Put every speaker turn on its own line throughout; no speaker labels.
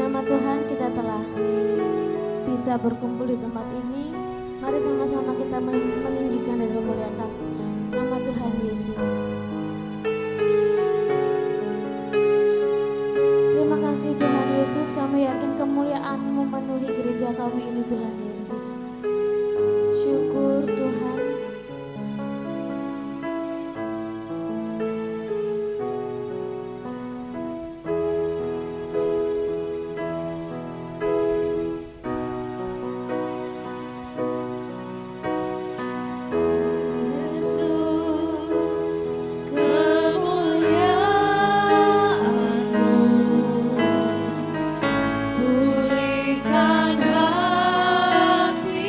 nama Tuhan kita telah bisa berkumpul di tempat ini. Mari sama-sama kita meninggikan dan memuliakan nama Tuhan Yesus. Terima kasih Tuhan Yesus, kami yakin kemuliaan-Mu memenuhi gereja kami ini Tuhan Yesus. Syukur Tuhan.
Pulihkan hati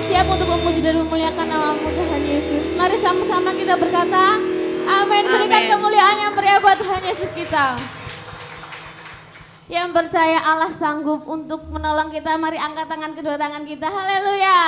siap untuk memuji dan memuliakan nama-Mu Tuhan Yesus. Mari sama-sama kita berkata, amin. Berikan kemuliaan yang meriah buat Tuhan Yesus kita. Yang percaya Allah sanggup untuk menolong kita, mari angkat tangan kedua tangan kita. Haleluya.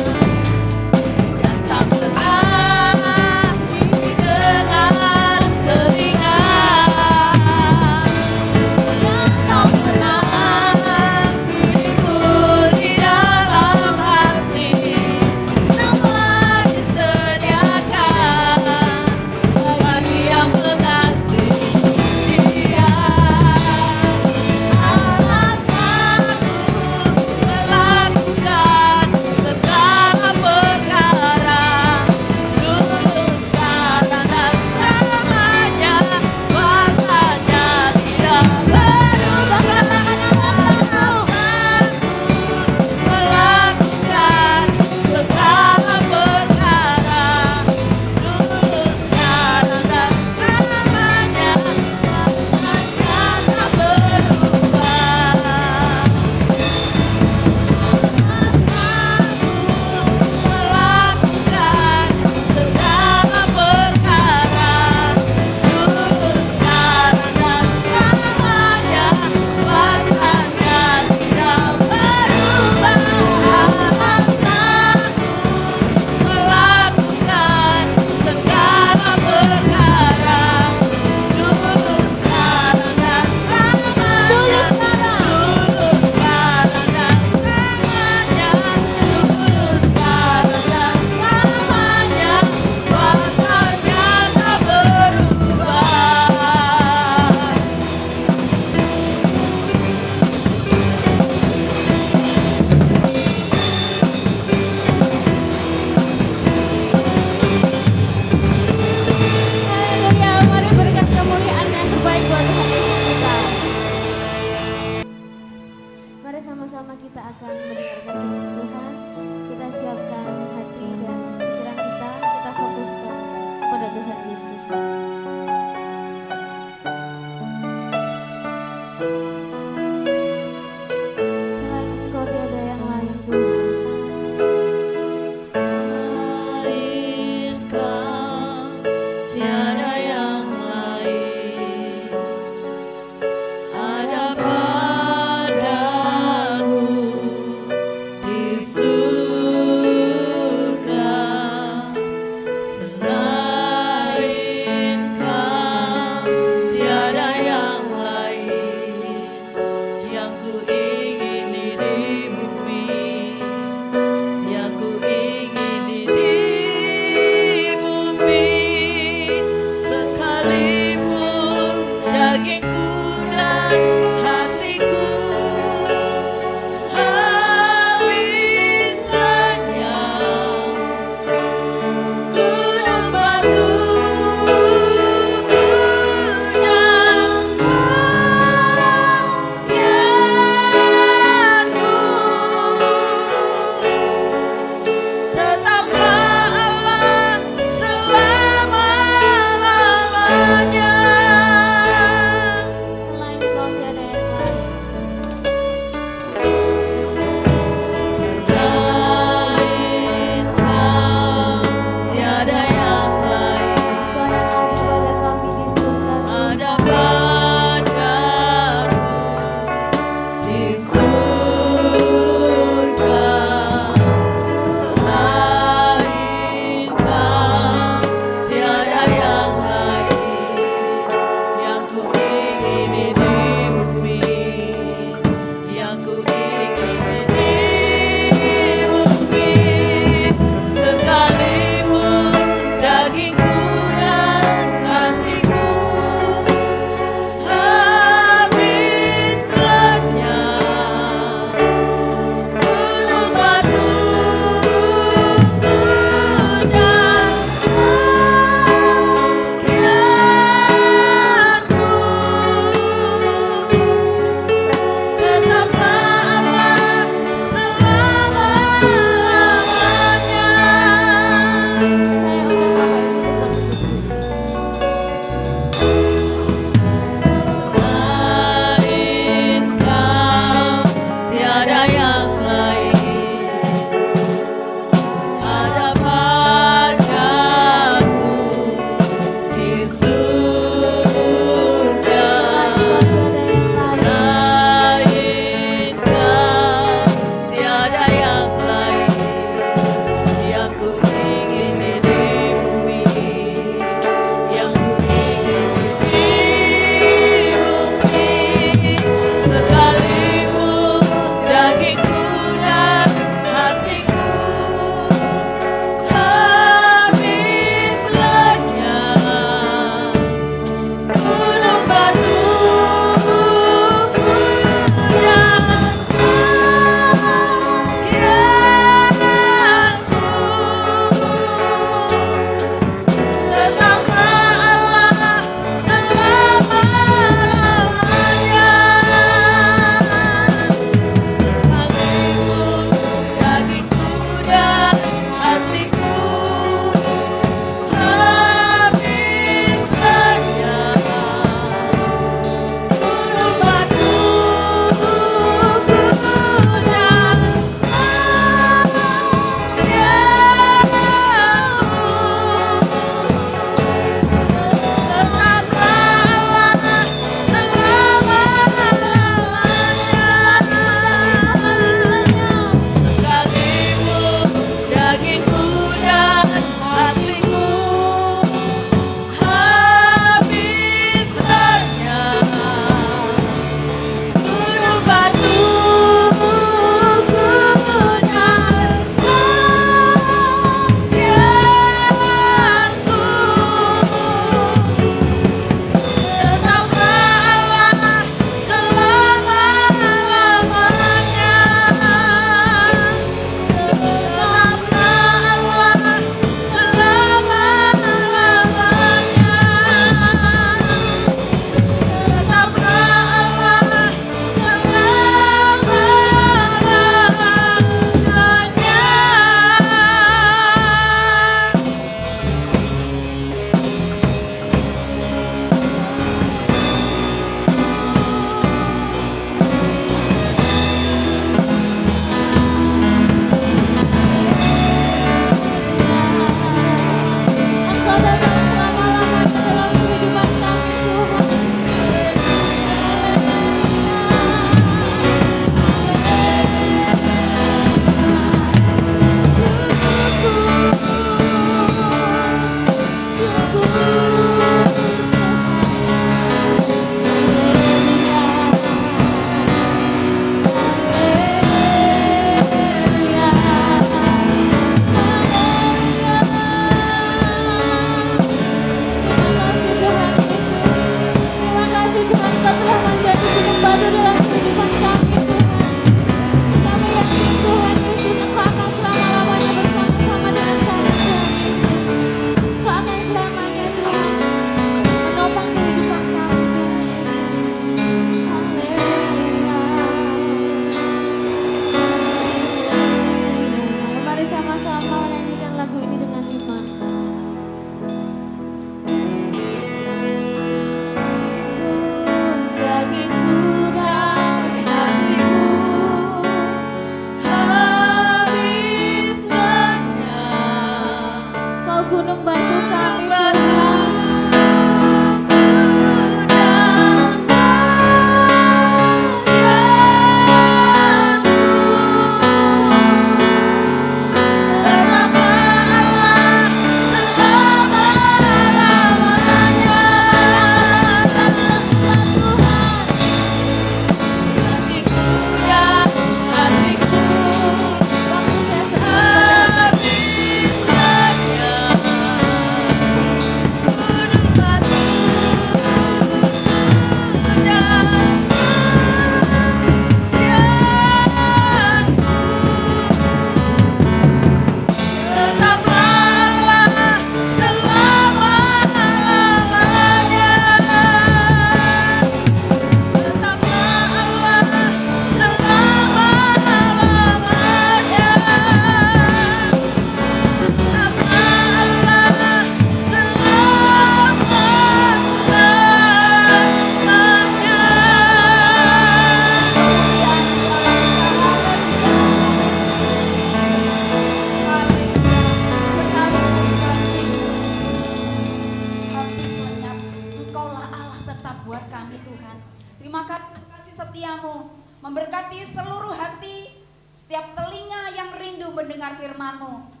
setiamu, memberkati seluruh hati, setiap telinga yang rindu mendengar firman-Mu.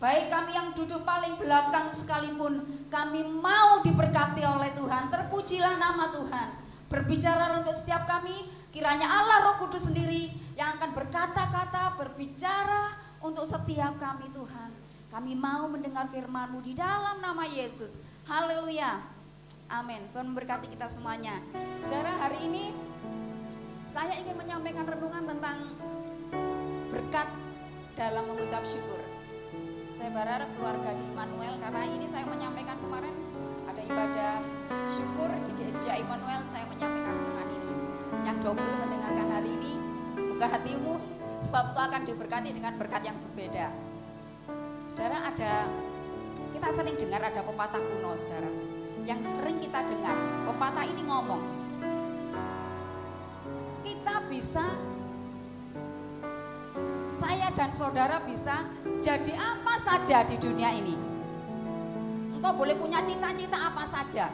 Baik kami yang duduk paling belakang sekalipun, kami mau diberkati oleh Tuhan. Terpujilah nama Tuhan. Berbicara untuk setiap kami, kiranya Allah Roh Kudus sendiri yang akan berkata-kata, berbicara untuk setiap kami Tuhan. Kami mau mendengar firman-Mu di dalam nama Yesus. Haleluya. Amin. Tuhan memberkati kita semuanya. Saudara, hari ini saya ingin menyampaikan renungan tentang berkat dalam mengucap syukur. Saya berharap keluarga di Immanuel, karena ini saya menyampaikan kemarin ada ibadah syukur di GSJ Immanuel, saya menyampaikan renungan ini. Yang double mendengarkan hari ini, buka hatimu, sebab kau akan diberkati dengan berkat yang berbeda. Saudara, kita sering dengar ada pepatah kuno, saudara, yang sering kita dengar. Pepatah ini ngomong, kita bisa, saya dan saudara bisa jadi apa saja di dunia ini. Engkau boleh punya cita-cita apa saja,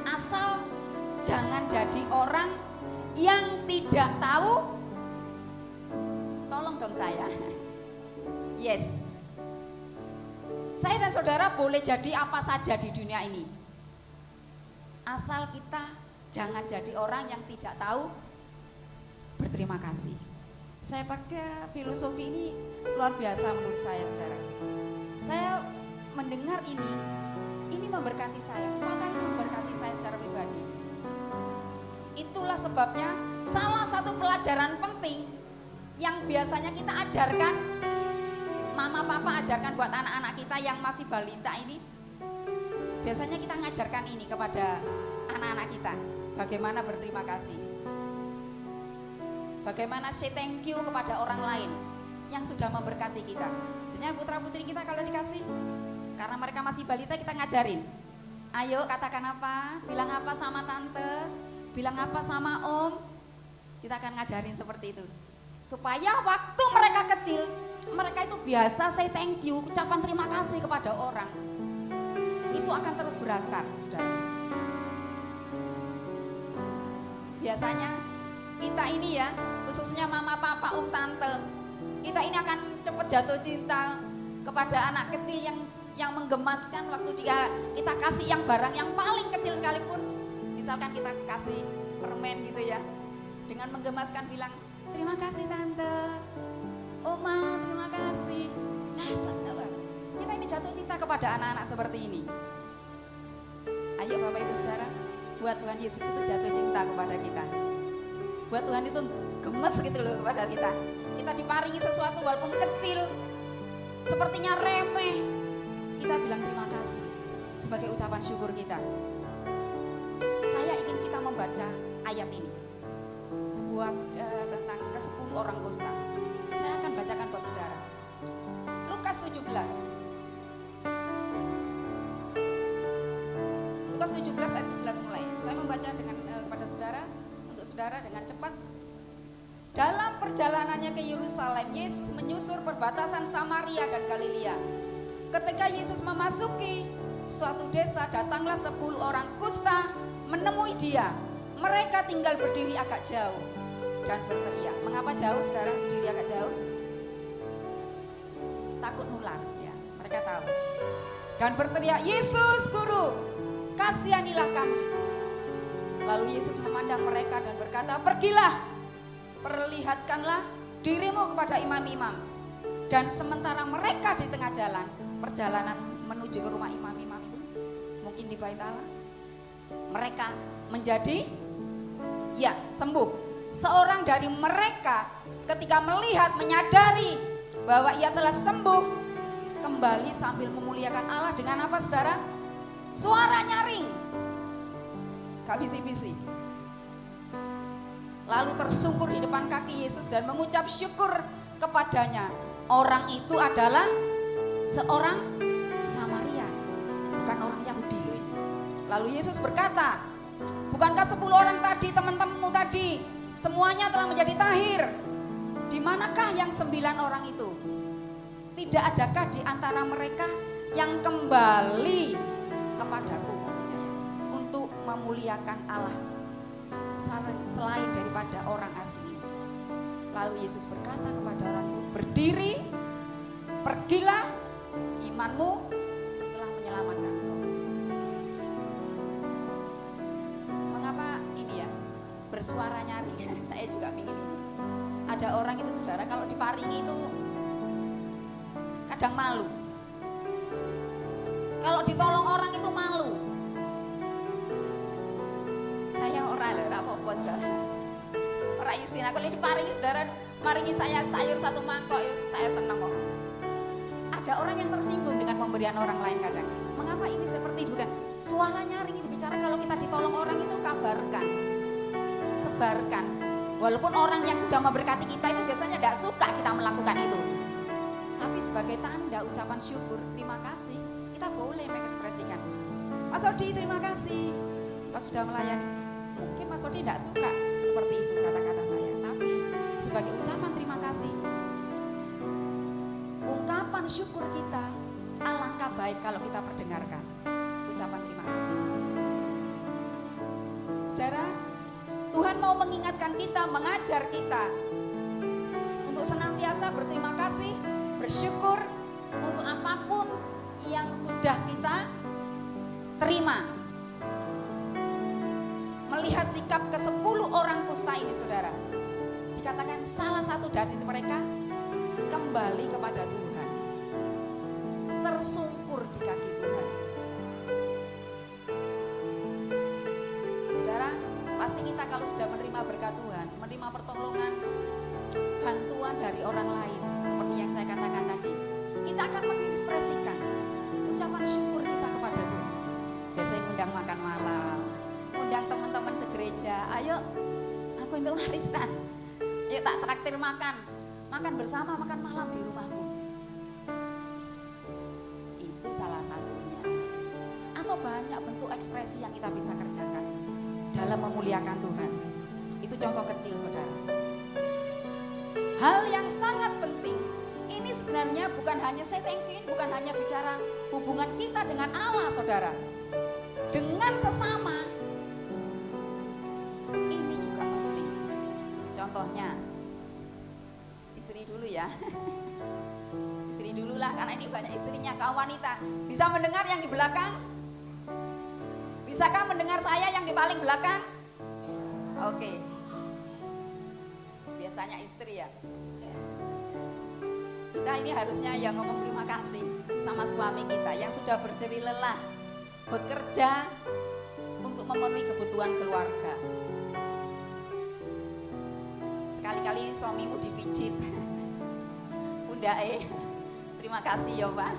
asal jangan jadi orang yang tidak tahu. Tolong dong saya. Yes, saya dan saudara boleh jadi apa saja di dunia ini, asal kita jangan jadi orang yang tidak tahu berterima kasih. Saya pakai filosofi ini luar biasa menurut saya, saudara. Saya mendengar ini memberkati saya, pepatah ini memberkati saya secara pribadi. Itulah sebabnya salah satu pelajaran penting yang biasanya kita ajarkan, mama papa ajarkan buat anak-anak kita yang masih balita ini, biasanya kita ngajarkan ini kepada anak-anak kita, bagaimana berterima kasih, bagaimana say thank you kepada orang lain yang sudah memberkati kita. Ternyata putra putri kita kalau dikasih, karena mereka masih balita, kita ngajarin, ayo katakan apa, bilang apa sama tante, bilang apa sama om. Kita akan ngajarin seperti itu, supaya waktu mereka kecil, mereka itu biasa say thank you, ucapan terima kasih kepada orang. Itu akan terus berakar, saudara. Biasanya kita ini ya, khususnya mama, papa, om, tante, kita ini akan cepat jatuh cinta kepada anak kecil yang menggemaskan waktu kita kasih yang barang yang paling kecil sekalipun. Misalkan kita kasih permen gitu ya, dengan menggemaskan bilang, terima kasih tante, oma terima kasih. Nah, kita ini jatuh cinta kepada anak-anak seperti ini. Ayo Bapak Ibu Saudara, buat Tuhan Yesus itu jatuh cinta kepada kita. Buat Tuhan itu gemes gitu loh kepada kita. Kita diparingi sesuatu walaupun kecil, sepertinya remeh, kita bilang terima kasih sebagai ucapan syukur kita. Saya ingin kita membaca ayat ini, sebuah tentang ke-10 orang kusta. Saya akan bacakan buat saudara. Lukas 17. Lukas 17 ayat 11 mulai. Saya membaca dengan kepada saudara, untuk saudara dengan cepat. Dalam perjalanannya ke Yerusalem, Yesus menyusur perbatasan Samaria dan Galilea. Ketika Yesus memasuki suatu desa, datanglah 10 orang kusta menemui dia. Mereka tinggal berdiri agak jauh dan berteriak. Mengapa jauh, saudara, berdiri agak jauh? Takut nular, ya, mereka tahu. Dan berteriak, Yesus Guru, kasihanilah kami. Lalu Yesus memandang mereka dan berkata, pergilah, perlihatkanlah dirimu kepada imam-imam. Dan sementara mereka di tengah jalan, perjalanan menuju ke rumah imam-imam itu, mungkin di Bait Allah, mereka menjadi sembuh. Seorang dari mereka ketika melihat, menyadari bahwa ia telah sembuh, kembali sambil memuliakan Allah dengan apa, saudara? Suara nyaring, gak bisi-bisi. Lalu tersungkur di depan kaki Yesus dan mengucap syukur kepadanya. Orang itu adalah seorang Samaria, bukan orang Yahudi loh ini. Lalu Yesus berkata, bukankah 10 orang tadi, teman-temanmu tadi, semuanya telah menjadi tahir? Di manakah yang 9 orang itu? Tidak adakah di antara mereka yang kembali kepadaku, maksudnya, untuk memuliakan Allah selain daripada orang asing ini. Lalu Yesus berkata kepada orang itu, berdiri, pergilah, imanmu telah menyelamatkan engkau. Mengapa ini ya bersuara nyaring? Saya juga ingin ini. Ada orang itu saudara kalau diparingi itu kadang malu. Kalau ditolong orang itu malu. Saya orang apa-apa saudara. Orang isin aku ini diparingi saudara, maringi saya sayur satu mangkok, saya senang kok. Ada orang yang tersinggung dengan pemberian orang lain kadang. Mengapa ini seperti itu kan? Suara nyaring itu bicara kalau kita ditolong orang itu kabarkan, sebarkan. Walaupun orang yang sudah memberkati kita itu biasanya tidak suka kita melakukan itu. Tapi sebagai tanda ucapan syukur, terima kasih, kita boleh mengekspresikan. Mas Odi terima kasih, engkau sudah melayani. Mungkin Mas Odi tidak suka seperti itu kata-kata saya. Tapi sebagai ucapan terima kasih, ungkapan syukur kita, alangkah baik kalau kita perdengarkan ucapan terima kasih. Saudara, Tuhan mau mengingatkan kita, mengajar kita untuk senantiasa berterima kasih, bersyukur untuk apapun yang sudah kita terima. Melihat sikap ke-10 orang kusta ini saudara, dikatakan salah satu dari mereka kembali kepada Tuhan, tersungkur di kaki Tuhan. Saudara, pasti kita kalau sudah menerima berkat Tuhan, menerima pertolongan, bantuan dari orang lain, seperti yang saya katakan tadi, kita akan mengekspresikan ucapan syukur kita kepada Tuhan. Biasanya undang makan malam, undang teman-teman segereja, ayo aku untuk warisan, yuk tak traktir makan bersama, makan malam di rumahku. Itu salah satunya. Atau banyak bentuk ekspresi yang kita bisa kerjakan dalam memuliakan Tuhan. Itu contoh kecil saudara. Hal yang sangat penting, ini sebenarnya bukan hanya saya thank you, bukan hanya bicara hubungan kita dengan Allah saudara, dengan sesama. Ini juga penting. Contohnya, istri dulu ya. Istri dulu lah, karena ini banyak istrinya, kaum wanita. Bisa mendengar yang di belakang? Bisakah mendengar saya yang di paling belakang? Oke. Biasanya istri ya. Kita ini harusnya yang ngomong terima kasih sama suami kita yang sudah berjerih lelah bekerja untuk memenuhi kebutuhan keluarga. Sekali-kali suamimu dipijit. Bunda terima kasih ya Pak,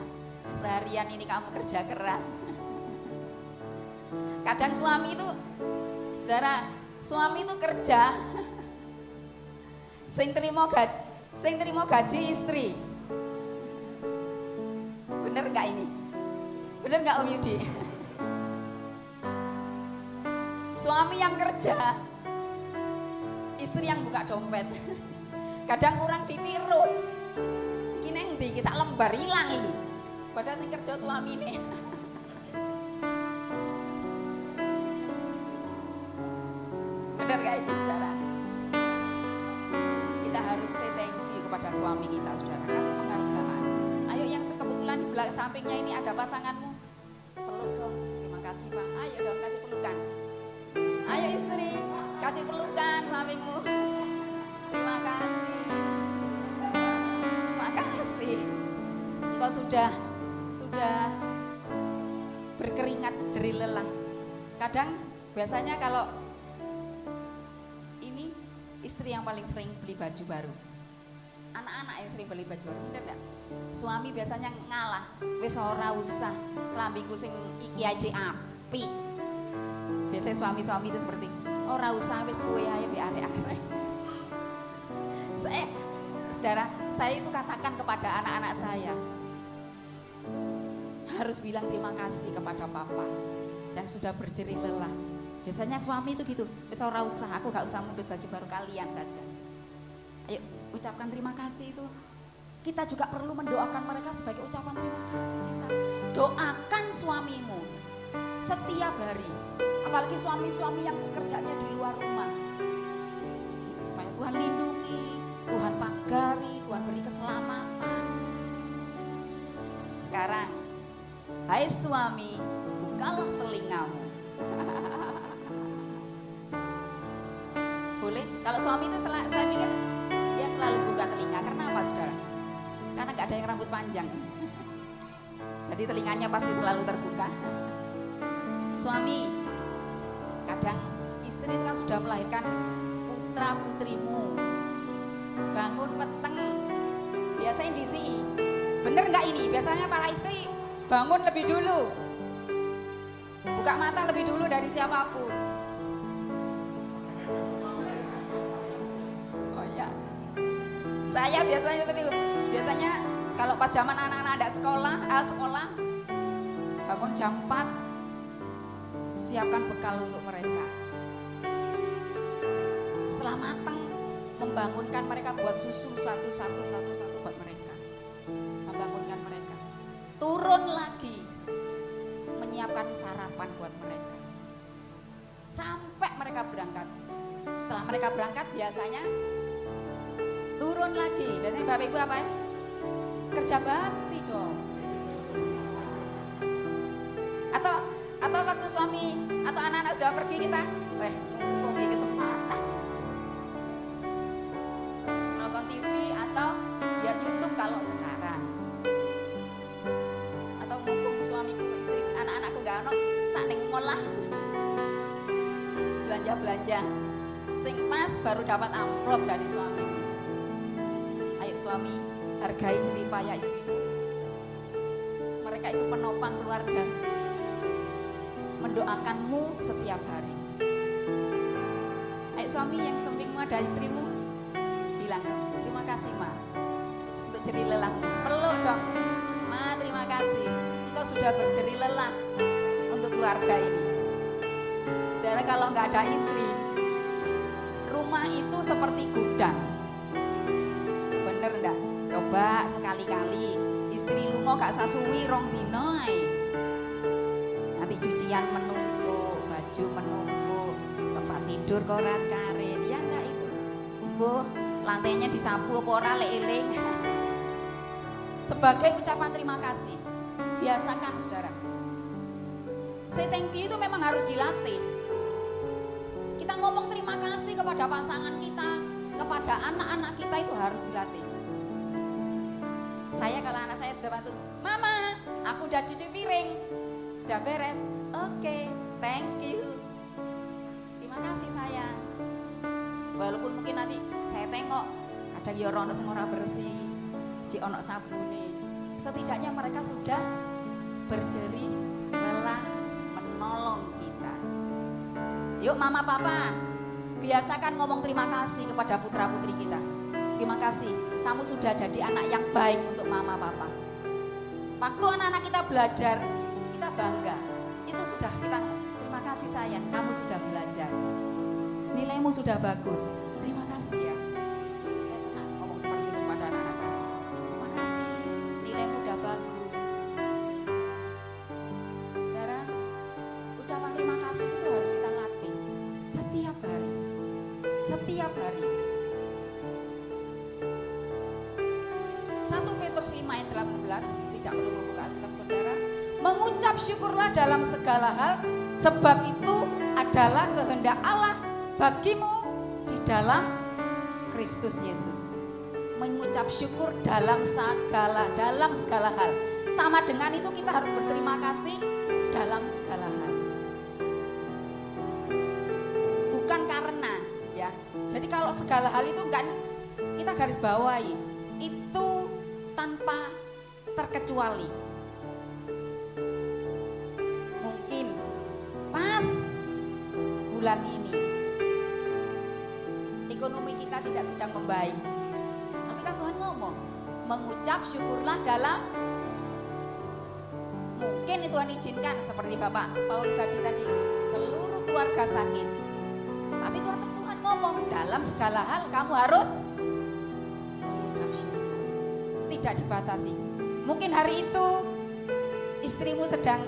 seharian ini kamu kerja keras. Kadang suami itu, saudara, suami itu kerja sing terima gaji istri. Bener nggak ini? Bener nggak Om Yudi? Suami yang kerja, istri yang buka dompet. Kadang kurang ditiru. Iki neng ndi iki sak lembar hilang iki. Padahal sing kerja suami ini. Bener gak ini saudara? Kita harus say thank you kepada suami kita saudara, kasih penghargaan. Ayo yang kebetulan di belakang sampingnya ini ada pasanganmu, peluk dong, terima kasih Pak. Ayo dong kasih pelukan. Ayo istri, kasih pelukan suamimu. Terima kasih. Terima kasih. Engkau sudah berkeringat jerih lelah. Kadang biasanya kalau ini istri yang paling sering beli baju baru, anak-anak yang sering beli baju baru, bener gak? Suami biasanya ngalah, wis ora usah klambiku sing iki aja api. Biasanya suami-suami itu seperti ora usah wis kowe ae mbek arek-arek. Saudara, saya itu katakan kepada anak-anak saya, harus bilang terima kasih kepada papa yang sudah berjerih lelah. Biasanya suami itu gitu, wis ora usah, aku gak usah mundut baju baru, kalian saja. Ayo ucapkan terima kasih itu. Kita juga perlu mendoakan mereka sebagai ucapan terima kasih kita. Doakan suamimu setiap hari. Apalagi suami-suami yang bekerjanya di luar rumah. Supaya Tuhan lindungi, Tuhan pagari, Tuhan beri keselamatan. Sekarang, hai suami, bukalah telingamu. Boleh? Kalau suami itu saya pikir dia selalu buka telinga. Karena apa, saudara? Karena gak ada yang rambut panjang. Jadi telinganya pasti selalu terbuka. Suami, kadang istri itu kan sudah melahirkan putra putrimu, bangun peteng, biasanya disi. Bener nggak ini? Biasanya para istri bangun lebih dulu, buka mata lebih dulu dari siapapun. Oh ya, saya biasanya seperti itu. Biasanya kalau pas zaman anak-anak ada sekolah bangun jam 4, siapkan bekal untuk mereka. Setelah matang, membangunkan mereka buat susu satu buat mereka. Membangunkan mereka. Turun lagi, menyiapkan sarapan buat mereka. Sampai mereka berangkat. Setelah mereka berangkat biasanya turun lagi. Biasanya Bapak Ibu apa ya? Kerja bakti dong. Atau waktu suami atau anak-anak sudah pergi kita, mumpung ini kesempatan nonton TV atau lihat YouTube kalau sekarang, atau mumpung suamiku, istri, anak-anakku gak ono, tak ning mall lah, belanja sing pas baru dapat amplop dari suami. Ayo suami, hargai jerih payah istrimu, mereka itu penopang keluarga, mendoakanmu setiap hari. Ayo suami yang sampingmu ada istrimu, bilang terima kasih ma untuk jerih lelah. Peluk dong, ma terima kasih, engkau sudah berjerih lelah untuk keluarga ini. Saudara, kalau nggak ada istri, rumah itu seperti gudang. Bener ndak? Coba sekali-kali istri lunga gak sasuwi rong dino ae. Nanti cucian menumpuk, baju menumpuk, tempat tidur koran karet, ya enggak itu. Bu, lantainya disapu apa ora lek-eling. Sebagai ucapan terima kasih, biasakan saudara. Say thank you itu memang harus dilatih. Kita ngomong terima kasih kepada pasangan kita, kepada anak-anak kita itu harus dilatih. Saya kalau anak saya sudah bantu, mama, aku udah cuci piring, sudah beres, oke, thank you, terima kasih sayang. Walaupun mungkin nanti saya tengok, kadang ya ono sing ora bersih, di ono sabune, setidaknya mereka sudah berjerih lelah menolong kita. Yuk mama papa, biasakan ngomong terima kasih kepada putra putri kita. Terima kasih, kamu sudah jadi anak yang baik untuk mama papa. Waktu anak-anak kita belajar, kita bangga. Itu sudah kita, terima kasih sayang, kamu sudah belajar. Nilaimu sudah bagus, terima kasih ya. Saya senang ngomong seperti itu pada anak-anak saya. Terima kasih, nilaimu udah bagus. Saudara, ucapan terima kasih itu harus kita latih setiap hari. Setiap hari. 1 Petrus 5 ayat 18, tidak perlu membuka Alkitab saudara. Mengucap syukurlah dalam segala hal, sebab itu adalah kehendak Allah bagimu di dalam Kristus Yesus. Mengucap syukur dalam segala hal. Sama dengan itu kita harus berterima kasih dalam segala hal. Bukan karena ya. Jadi kalau segala hal itu enggak, kita garis bawahi. Itu tanpa terkecuali. Mungkin pas bulan ini ekonomi kita tidak sedang membaik, tapi kan Tuhan ngomong mengucap syukurlah dalam, mungkin Tuhan izinkan seperti Bapak Paulus tadi seluruh keluarga sakit, tapi Tuhan ngomong dalam segala hal kamu harus mengucap syukur. Tidak dibatasi. Mungkin hari itu istrimu sedang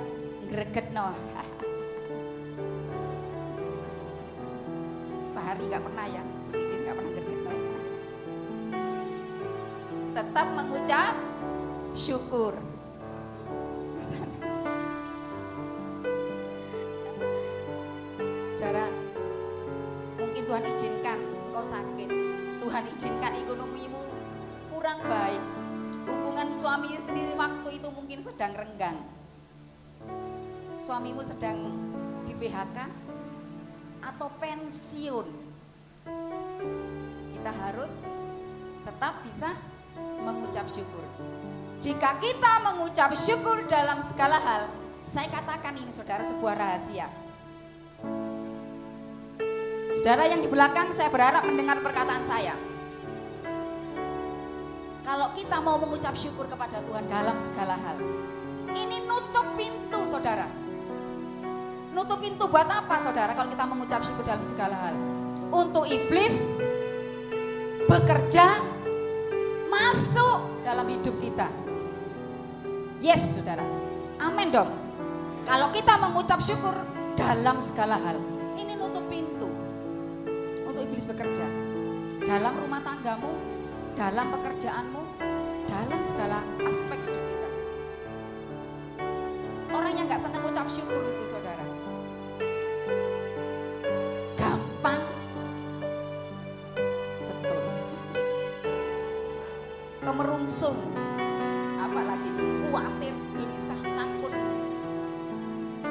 gregetno, hari nggak pernah ya, titis nggak pernah gergendong. Tetap mengucap syukur. Saudara, mungkin Tuhan izinkan engkau sakit, Tuhan izinkan ekonomimu kurang baik, hubungan suami istri waktu itu mungkin sedang renggang, suamimu sedang di PHK atau pensiun. Kita harus tetap bisa mengucap syukur. Jika kita mengucap syukur dalam segala hal, saya katakan ini saudara sebuah rahasia. Saudara yang di belakang, saya berharap mendengar perkataan saya. Kalau kita mau mengucap syukur kepada Tuhan dalam segala hal, ini nutup pintu saudara. Nutup pintu buat apa saudara kalau kita mengucap syukur dalam segala hal? Untuk iblis bekerja masuk dalam hidup kita. Yes saudara, amin dong. Kalau kita mengucap syukur dalam segala hal, ini nutup pintu untuk iblis bekerja dalam rumah tanggamu, dalam pekerjaanmu, dalam segala aspek hidup kita. Orang yang gak senang ucap syukur itu saudara, gampang, betul, kemerungsung, apalagi khawatir, gelisah, takut,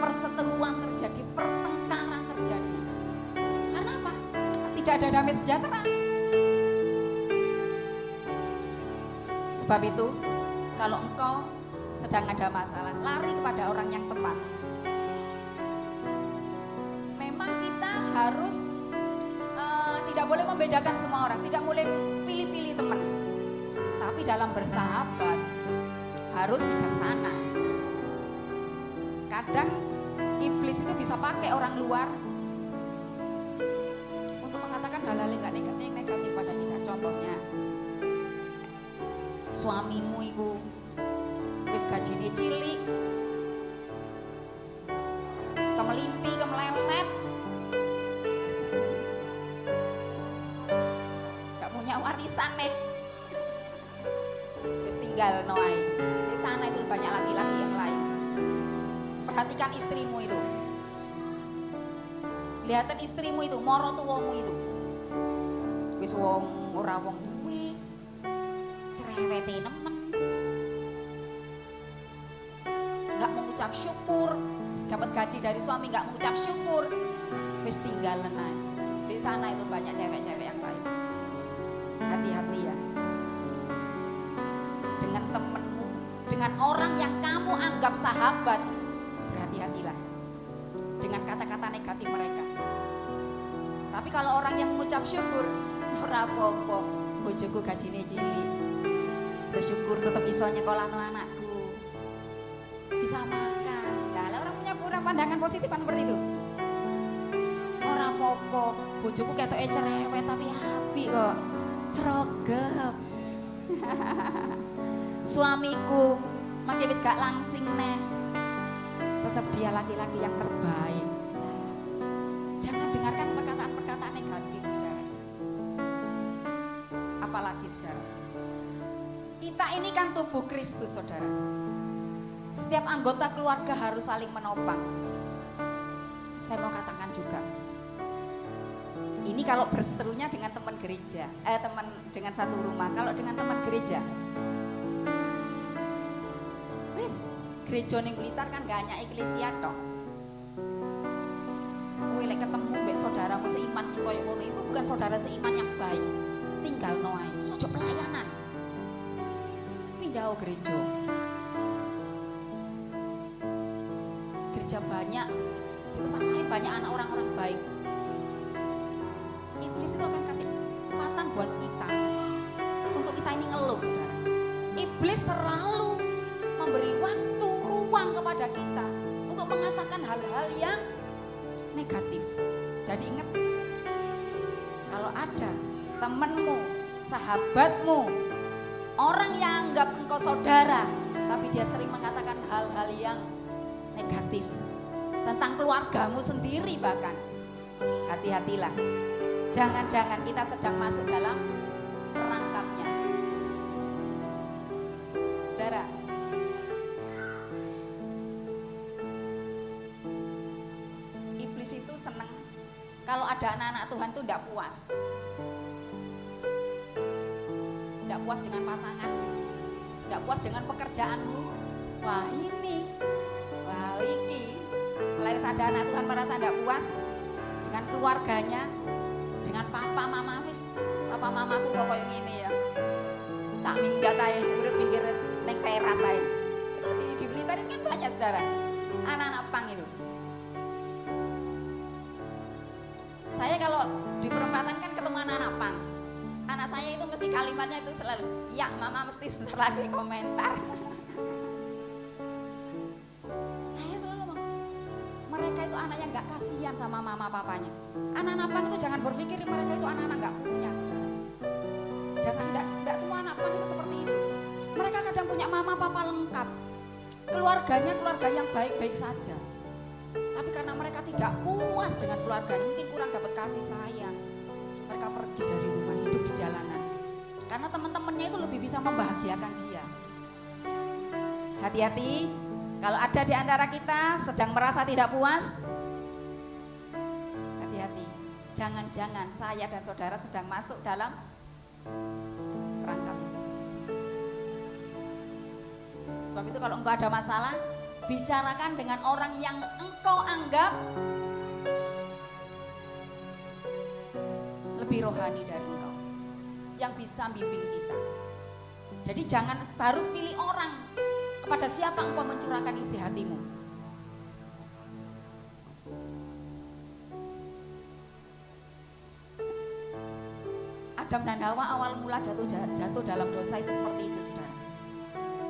perseteruan terjadi, pertengkaran terjadi. Karena apa? Tidak ada damai sejahtera. Sebab itu, kalau engkau sedang ada masalah, lari kepada orang yang tepat. Memang kita harus tidak boleh membedakan semua orang, tidak boleh pilih-pilih teman. Tapi dalam bersahabat harus bijaksana. Kadang iblis itu bisa pakai orang luar untuk mengatakan hal-hal yang negatif pada kita. Contohnya, suamimu itu wis gajine cilik, kemelinti, kemelelet, gak punya warisan nih, wis tinggal noai. Di sana itu banyak laki-laki yang lain. Perhatikan istrimu itu, lihatan istrimu itu, moro tuwomu itu, wis wong ora wong duwe, cerewete nemen, nggak mengucap syukur, dapat gaji dari suami nggak mengucap syukur, wis tinggal aja. Di sana itu banyak cewek-cewek yang lain. Hati-hati ya dengan temenmu, dengan orang yang kamu anggap sahabat. Berhati-hatilah dengan kata-kata negatif mereka. Tapi kalau orang yang mengucap syukur, ora apa-apa, bojoku gajine cilik, bersyukur tetap iso nyekolahno anakku, bisa makan. Lah orang punya pandangan positif kan seperti itu. Ora apa-apa, bojoku ketoke cerewet tapi apik kok, sregep. Suamiku makin wis gak langsing neh, tetap dia laki-laki yang terbaik. Jangan dengarkan perkataan-perkataan negatif saudara. Apalagi saudara, kita ini kan tubuh Kristus saudara. Setiap anggota keluarga harus saling menopang. Saya mau katakan juga, ini kalau berseterunya dengan teman gereja, teman dengan satu rumah. Kalau dengan teman gereja, wis gereja ning Blitar kan gak hanya eklesia tok. Kowe lek ketemu mbek saudaramu seiman sing koyo ngono itu bukan saudara seiman yang baik. Tinggal noai, ojo pelayanan. Pindah gereja. Gereja banyak, di tempat lain banyak anak orang-orang baik. Iblis itu akan kasih kesempatan buat kita untuk kita ini ngeluh saudara. Iblis selalu memberi waktu, ruang kepada kita untuk mengatakan hal-hal yang negatif. Jadi ingat, kalau ada temanmu, sahabatmu, orang yang anggap engkau saudara, tapi dia sering mengatakan hal-hal yang negatif tentang keluargamu sendiri bahkan, hati-hatilah. Jangan-jangan kita sedang masuk dalam perangkapnya. Saudara, iblis itu senang kalau ada anak-anak Tuhan itu tidak puas. Tidak puas dengan pasangan, tidak puas dengan pekerjaanmu. Wah ini, mulai ada anak Tuhan merasa tidak puas dengan keluarganya, dengan papa mama, papa mamaku kok kayak gini ya. Tak minggat aja, urip pinggir neng teras aja. Di Blitar itu kan banyak saudara, anak-anak pang itu. Saya kalau di perempatan kan ketemu anak-anak pang. Anak saya itu mesti kalimatnya itu selalu, ya mama mesti sebentar lagi komentar. Saya selalu ngomong, mereka itu anak yang gak kasihan sama mama papanya. Anak-anak pang itu jangan berpikir mereka itu anak-anak gak punya saudara. Jangan, enggak semua anak pang itu seperti itu. Mereka kadang punya mama papa lengkap. Keluarganya keluarga yang baik-baik saja. Tapi karena mereka tidak puas dengan keluarganya, mungkin kurang dapat kasih sayang. Mereka pergi dari rumah, hidup di jalanan. Karena teman-temannya itu lebih bisa membahagiakan dia. Hati-hati, kalau ada di antara kita sedang merasa tidak puas, hati-hati. Jangan-jangan saya dan saudara sedang masuk dalam perangkap itu. Sebab itu kalau engkau ada masalah, bicarakan dengan orang yang engkau anggap lebih rohani dari engkau, yang bisa bimbing kita. Jadi jangan harus pilih orang kepada siapa engkau mencurahkan isi hatimu. Adam dan Hawa awal mula jatuh dalam dosa itu seperti itu saudara.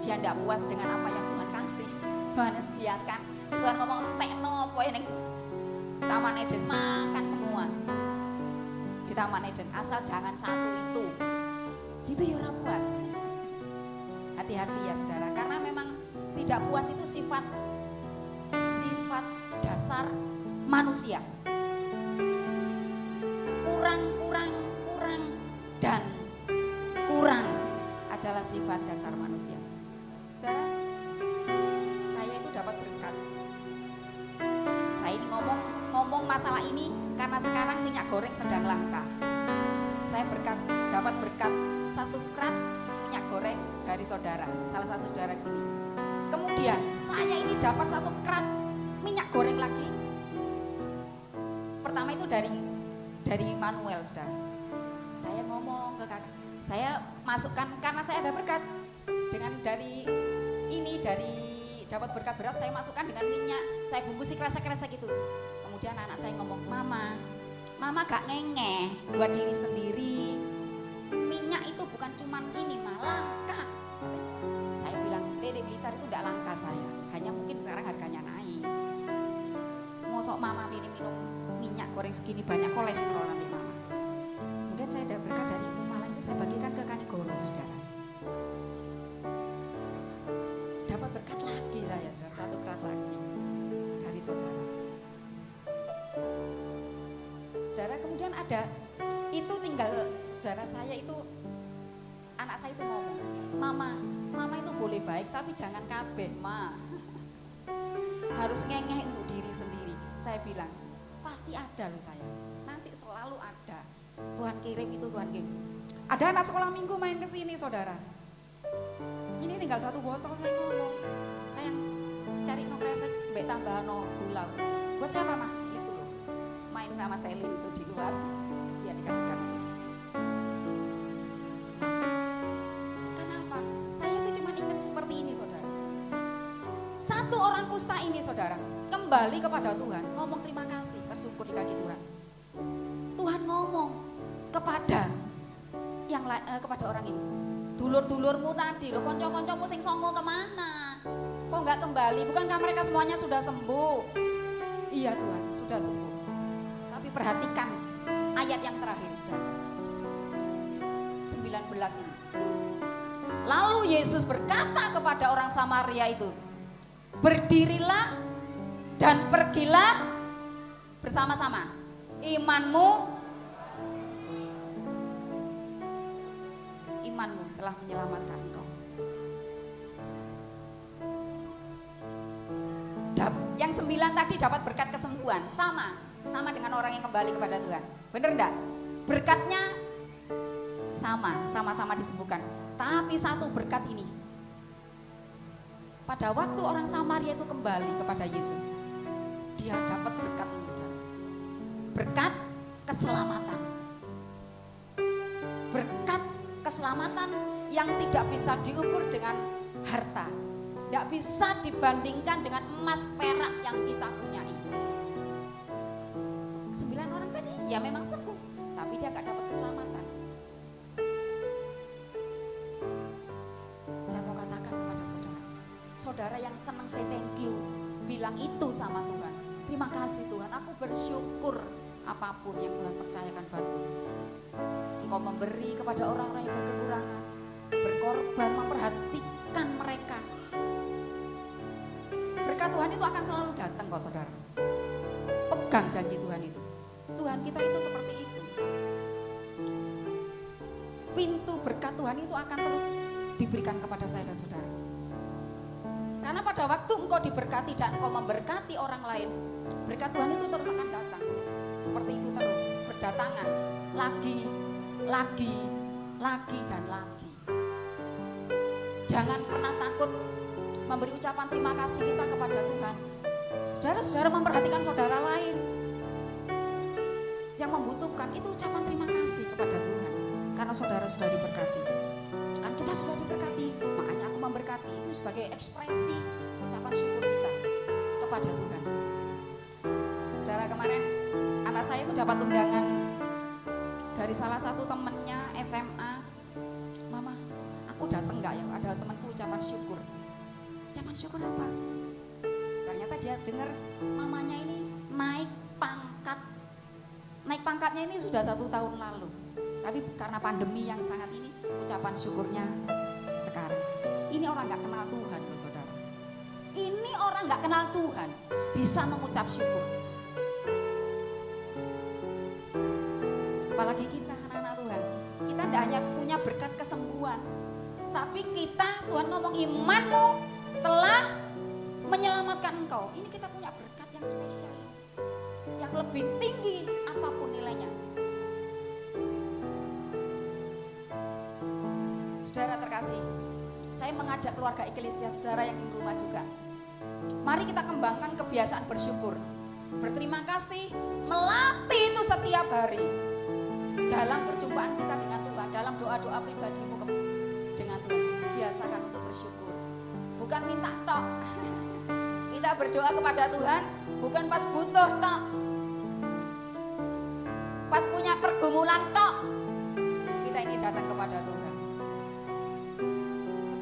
Dia tidak puas dengan apa yang Tuhan kasih, Tuhan sediakan. Tuhan ngomong entekno apa ini Taman Eden, makan semua di Taman Eden, asal jangan satu itu ya ora puas. Hati-hati ya saudara, karena memang tidak puas itu sifat dasar manusia. Kurang adalah sifat dasar manusia. Saudara, saya itu dapat berkat. Saya ini ngomong masalah ini karena sekarang minyak goreng sedang langka. Saya dapat berkat 1 krat minyak goreng dari saudara, salah satu saudara di sini. Kemudian saya ini dapat 1 krat minyak goreng lagi. Pertama itu dari Manuel, saudara. Saya ngomong ke kakak, saya masukkan karena saya ada berkat dengan dari dapat berkat berat, saya masukkan dengan minyak, saya bungkusi kresek-kresek gitu. Kemudian anak saya ngomong, mama gak ngengeh buat diri sendiri. Minyak itu bukan cuman ini, mah langka. Saya bilang, di Blitar itu tidak langka saya, hanya mungkin sekarang harganya naik. Mosok mama minum minyak goreng segini banyak kolesterol nanti mama. Kemudian saya ada berkat dari Ibu Malang itu saya bagikan ke Kanigoro, saudara. Dapat berkat lagi saya, saudara, 1 krat lagi dari saudara. Saudara, kemudian ada itu tinggal saudara saya itu, anak saya itu ngomong, mama itu boleh baik tapi jangan kabeh ma. Harus ngengeh untuk diri sendiri. Saya bilang pasti ada loh saya, nanti selalu ada. Tuhan kirim itu, Tuhan kirim. Ada anak sekolah minggu main ke sini saudara. Ini tinggal 1 botol, saya ngomong, sayang cari no kresek, mbak tambah no gula. Buat siapa mah? Itu loh. Main sama Selin itu di luar, dia dikasihkan. Kenapa? Saya itu cuma ingat seperti ini saudara. 1 orang kusta ini saudara, kembali kepada Tuhan, ngomong terima kasih, tersyukur di kaki Tuhan. Tuhan ngomong kepada kepada orang ini, dulur-dulurmu tadi, lo konco-koncomu sing songo kemana? Kok nggak kembali? Bukankah mereka semuanya sudah sembuh? Iya Tuhan, sudah sembuh. Tapi perhatikan ayat yang terakhir, saudara. 19 ini. Lalu Yesus berkata kepada orang Samaria itu, berdirilah dan pergilah bersama-sama. Imanmu telah menyelamatkan engkau. Yang 9 tadi dapat berkat kesembuhan, sama dengan orang yang kembali kepada Tuhan. Bener enggak? Berkatnya sama-sama disembuhkan. Tapi satu berkat ini, pada waktu orang Samaria itu kembali kepada Yesus, dia dapat berkat ini, saudara. Berkat keselamatan. Berkat keselamatan yang tidak bisa diukur dengan harta, tidak bisa dibandingkan dengan emas perak yang kita punya ini. 9 orang tadi ya memang sembuh, tapi dia gak dapat keselamatan. Saya mau katakan kepada saudara yang senang say thank you, bilang itu sama Tuhan. Terima kasih Tuhan, aku bersyukur apapun yang Tuhan percayakan buatku. Engkau memberi kepada orang-orang yang berkekurangan, berkorban, memperhatikan mereka. Berkat Tuhan itu akan selalu datang kok saudara. Pegang janji Tuhan itu. Tuhan kita itu seperti itu. Pintu berkat Tuhan itu akan terus diberikan kepada saya dan saudara. Karena pada waktu engkau diberkati dan engkau memberkati orang lain, berkat Tuhan itu terus akan datang. Seperti itu terus, berdatangan. Lagi dan lagi. Jangan pernah takut memberi ucapan terima kasih kita kepada Tuhan. Saudara-saudara memperhatikan saudara lain yang membutuhkan, itu ucapan terima kasih kepada Tuhan. Karena saudara sudah diberkati. Kan kita sudah diberkati, makanya aku memberkati. Itu sebagai ekspresi ucapan syukur kita kepada Tuhan. Saudara, kemarin anak saya itu dapat undangan dari salah satu temannya SMA. Mama, aku datang enggak ya? Ada temanku ucapan syukur. Ucapan syukur apa? Ternyata dia dengar mamanya ini naik pangkat. Naik pangkatnya ini sudah 1 tahun lalu. Tapi karena pandemi yang sangat ini, ucapan syukurnya sekarang. Ini orang gak kenal Tuhan loh saudara. Ini orang gak kenal Tuhan bisa mengucap syukur. Apalagi kita anak-anak Tuhan. Kita tidak hanya punya berkat kesembuhan, tapi kita, Tuhan ngomong, imanmu telah menyelamatkan engkau. Ini kita punya berkat yang spesial, yang lebih tinggi apapun nilainya. Saudara terkasih, saya mengajak keluarga Eklesia, saudara yang di rumah juga. Mari kita kembangkan kebiasaan bersyukur, berterima kasih, melatih itu setiap hari. Dalam perjumpaan kita dengan Tuhan, dalam doa-doa pribadimu dengan Tuhan, biasakan untuk bersyukur. Bukan minta tok. Kita berdoa kepada Tuhan bukan pas butuh tok. Pas punya pergumulan tok. Kita ini datang kepada Tuhan.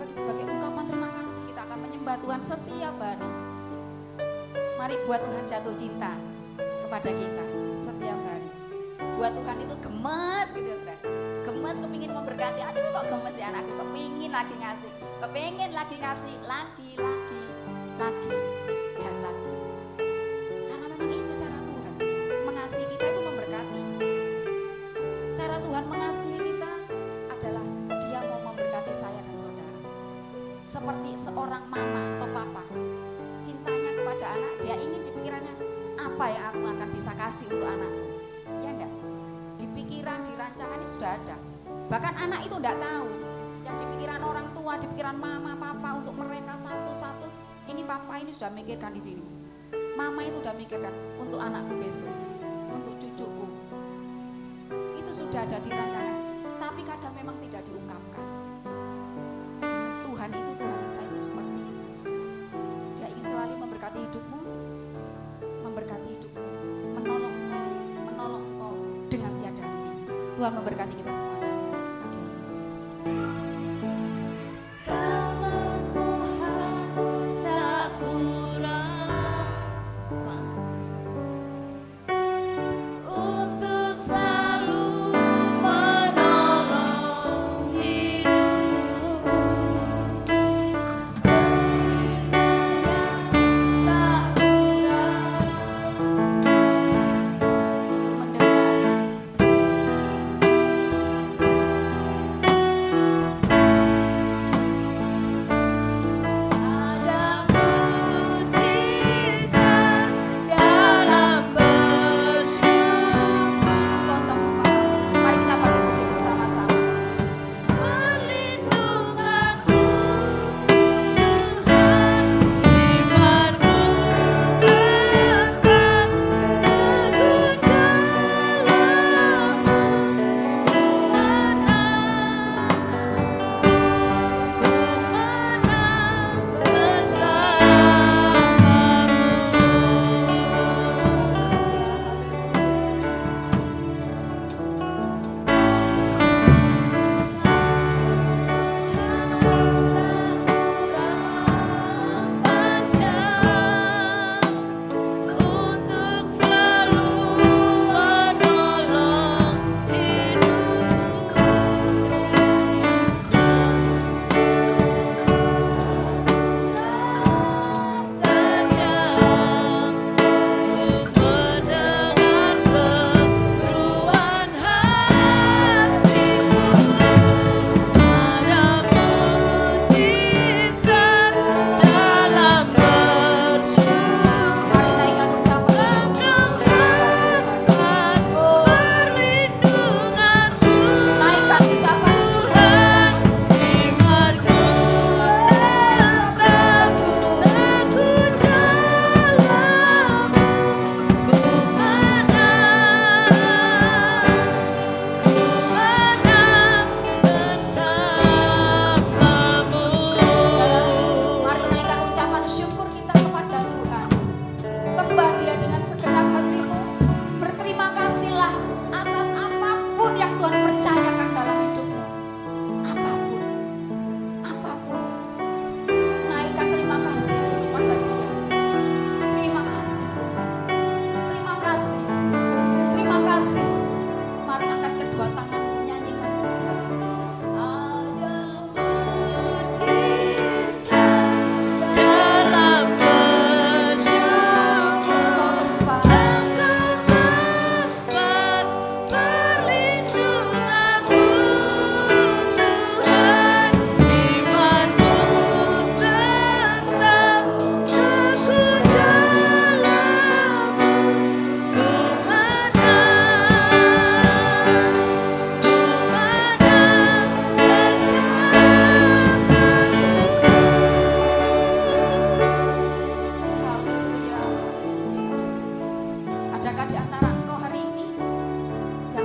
Sebagai ungkapan terima kasih, kita akan menyembah Tuhan setiap hari. Mari buat Tuhan jatuh cinta kepada kita setiap hari. Buat Tuhan itu gemes gitu ya, gemes kepingin memberkati. Aduh kok gemes ya anakku, kepingin lagi ngasih, kepingin lagi ngasih, lagi dan lagi. Karena memang itu cara Tuhan mengasihi kita, itu memberkati. Cara Tuhan mengasihi kita adalah Dia mau memberkati saya dan saudara. Seperti seorang mama atau papa, cintanya kepada anak, dia ingin di pikirannya, apa yang aku akan bisa kasih untuk anakku. Ya enggak? Di pikiran, di rancangan ini sudah ada. Bahkan anak itu enggak tahu. Yang di pikiran orang tua, di pikiran mama, papa, untuk mereka satu-satu, ini papa ini sudah mikirkan di sini. Mama itu sudah mikirkan untuk anakku besok, untuk cucuku. Itu sudah ada di rancangan. Tapi kadang memang tidak diungkapkan. Tuhan itu, Tuhan kita itu seperti itu. Dia ingin selalu memberkati hidupmu, menolong engkau dengan tiada henti. Tuhan memberkati kita semuanya.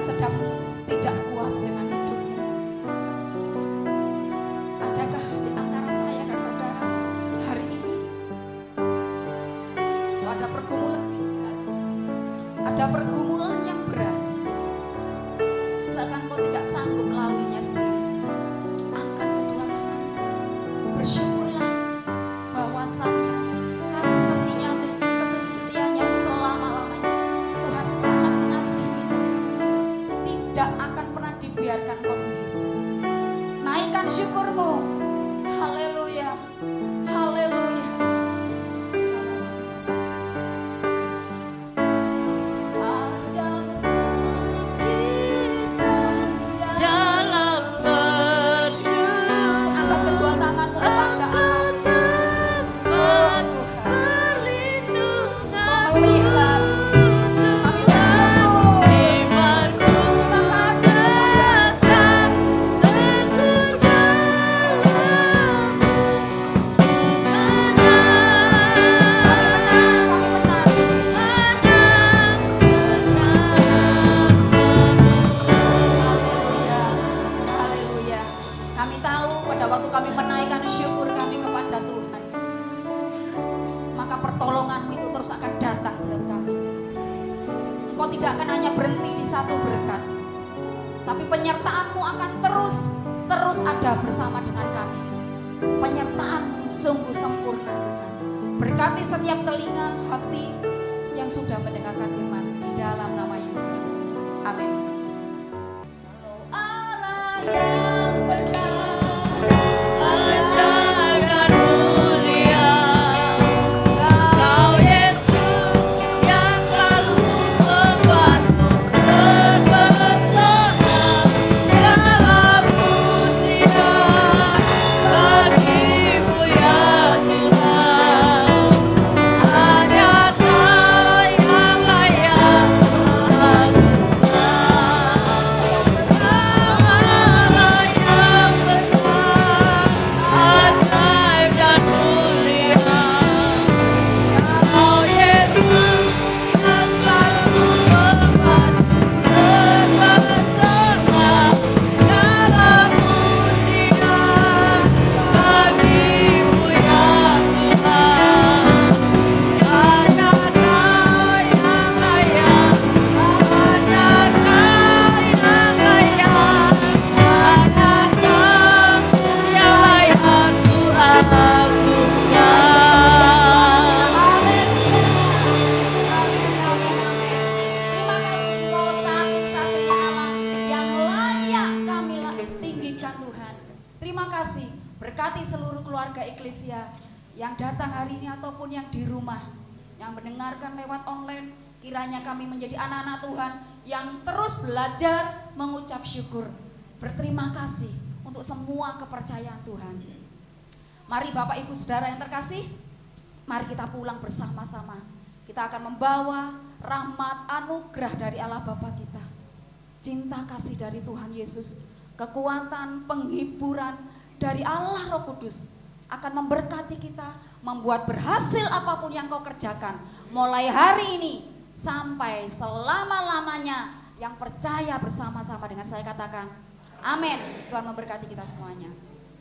sedang tidak puas dengan hidupmu? Adakah di antara saya dan saudara hari ini ada pergumulan yang berat, seakan kau tidak sanggup melaluinya sendiri? Angkat kedua tangan, bersyukurlah bahwasannya kasih setianya itu selama-lamanya. Tuhan itu sangat mengasihi kita, tidak akan pernah dibiarkan kau sendiri. Naikkan syukurmu. Haleluya, haleluya. Tidak akan hanya berhenti di satu berkat, tapi penyertaan-Mu akan terus ada bersama dengan kami. Penyertaan-Mu sungguh sempurna, Tuhan. Berkati setiap telinga hati yang sudah mendengarkan firman di dalam nama Yesus. Amin. Allah yang besar, berkati seluruh keluarga Eklesia yang datang hari ini ataupun yang di rumah, yang mendengarkan lewat online. Kiranya kami menjadi anak-anak Tuhan yang terus belajar mengucap syukur, berterima kasih untuk semua kepercayaan Tuhan. Mari Bapak Ibu Saudara yang terkasih, mari kita pulang bersama-sama. Kita akan membawa rahmat anugerah dari Allah Bapa kita, cinta kasih dari Tuhan Yesus, kekuatan penghiburan dari Allah Roh Kudus akan memberkati kita, membuat berhasil apapun yang kau kerjakan mulai hari ini sampai selama-lamanya. Yang percaya bersama-sama dengan saya katakan amin. Tuhan memberkati kita semuanya.